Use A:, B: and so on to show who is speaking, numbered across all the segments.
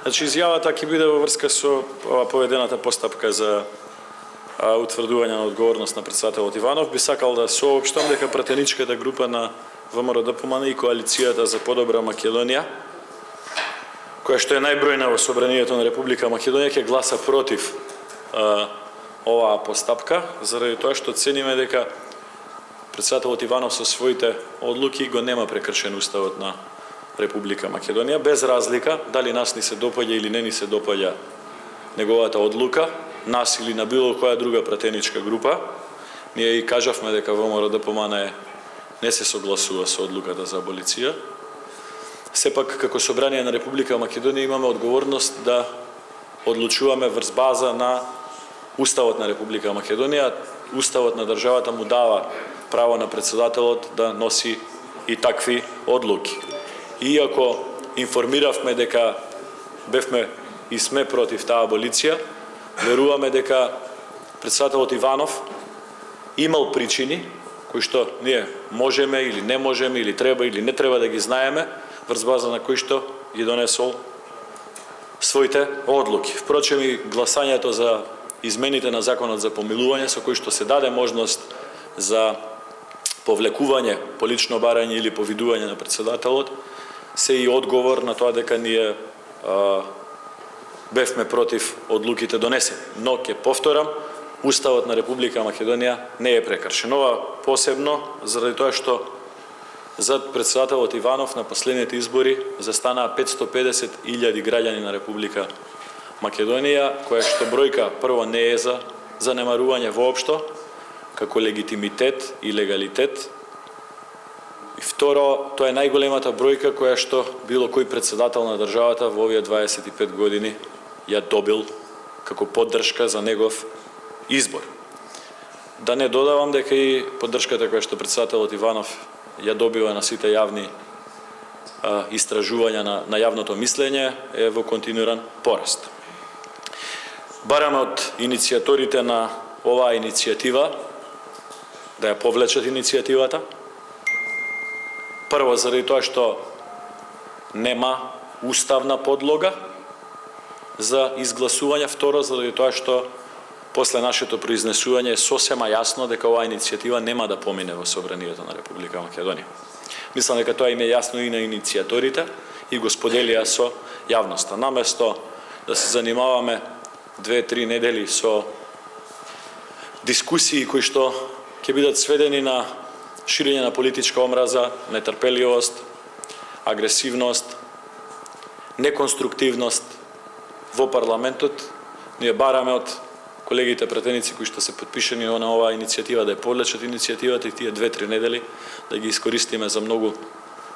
A: Значи, изјавата ќе биде во врска со поведената постапка за утврдување на одговорност на председателот Иванов. Би сакал да соопштам дека пратеничката група на ВМРО-ДПМН и Коалицијата за подобра Македонија, која што е најбројна во Собранието на Република Македонија, ќе гласа против оваа постапка, заради тоа што цениме дека председателот Иванов со своите одлуки го нема прекршен уставот на Република Македонија, без разлика дали нас ни се допаѓа или не ни се допаѓа неговата одлука, нас или на било која друга пратеничка група. Ние и кажавме дека ВМРО-ДПМН не се согласува со одлуката за аболиција. Сепак, како Собрание на Република Македонија имаме одговорност да одлучуваме врз база на Уставот на Република Македонија. Уставот на државата му дава право на председателот да носи и такви одлуки. Иако информиравме дека бевме и сме против таа аболиција, веруваме дека председателот Иванов имал причини кои што ние можеме или не можеме, или треба или не треба да ги знаеме, врз база на кои што ги донесол своите одлуки. Впрочем, и гласањето за измените на Законот за помилување, со кои што се даде можност за повлекување по лично барање или повидување на председателот, се и одговор на тоа дека ние бевме против одлуките донесени. Но ќе повторам, Уставот на Република Македонија не е прекршен. Ова посебно заради тоа што зад председателот Иванов на последните избори застанаа 550.000 граѓани на Република Македонија, која што бројка прво не е за занемарување воопшто, како легитимитет и легалитет. И второ, тоа е најголемата бројка која што било кој председател на државата во овие 25 години ја добил како поддршка за негов избор. Да не додавам дека и поддршката која што председателот Иванов ја добива на сите јавни истражувања на јавното мислење е во континуиран пораст. Бараме од иницијаторите на оваа иницијатива да ја повлечат иницијативата. Прво, заради тоа што нема уставна подлога за изгласување. Второ, заради тоа што после нашето произнесување е сосема јасно дека оваа иницијатива нема да помине во Собранието на Република Македонија. Мислам дека тоа им е јасно и на иницијаторите и го споделија со јавноста. Наместо да се занимаваме 2-3 недели со дискусии кои што ќе бидат сведени на ширење на политичка омраза, нетрпеливост, агресивност, неконструктивност во парламентот, ние бараме од колегите пратеници кои што се потпишени на оваа иницијатива да ја повлечат иницијативата и тие 2-3 недели да ги искористиме за многу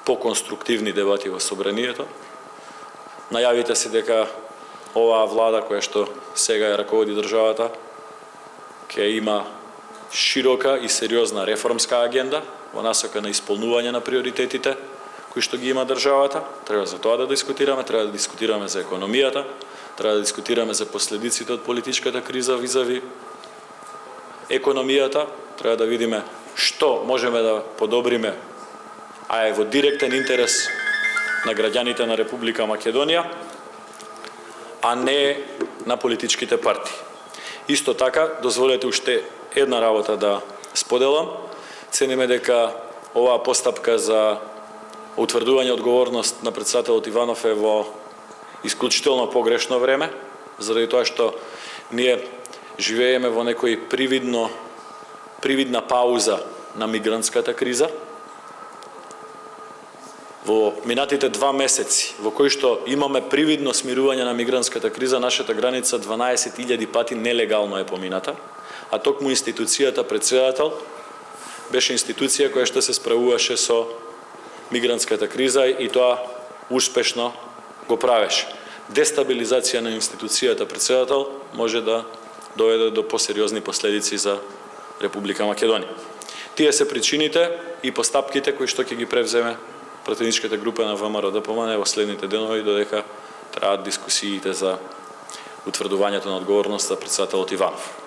A: поконструктивни дебати во Собранието. Најавите се дека оваа влада која што сега ја раководи државата ќе има широка и сериозна реформска агенда во насока на исполнување на приоритетите кои што ги има државата. Треба за тоа да дискутираме, треба да дискутираме за економијата, треба да дискутираме за последиците од политичката криза визави економијата, треба да видиме што можеме да подобриме, а е во директен интерес на граѓаните на Република Македонија, а не на политичките партии. Исто така, дозволете уште една работа да споделам. Цениме дека оваа постапка за утврдување одговорност на председателот Иванов е во исклучително погрешно време, заради тоа што ние живееме во некој привидна пауза на мигрантската криза. Во минатите 2 месеци, во кои што имаме привидно смирување на мигрантската криза, нашата граница 12.000 пати нелегално е помината, а токму институцијата председател беше институција која што се справуваше со мигрантската криза и тоа успешно го правеше. Дестабилизација на институцијата председател може да доведе до посериозни последици за Република Македонија. Тие се причините и постапките кои што ќе ги превземе пратеничката група на ВМРО-ДПМН во следните денови, додека траат дискусиите за утврдувањето на одговорност за председателот Иванов.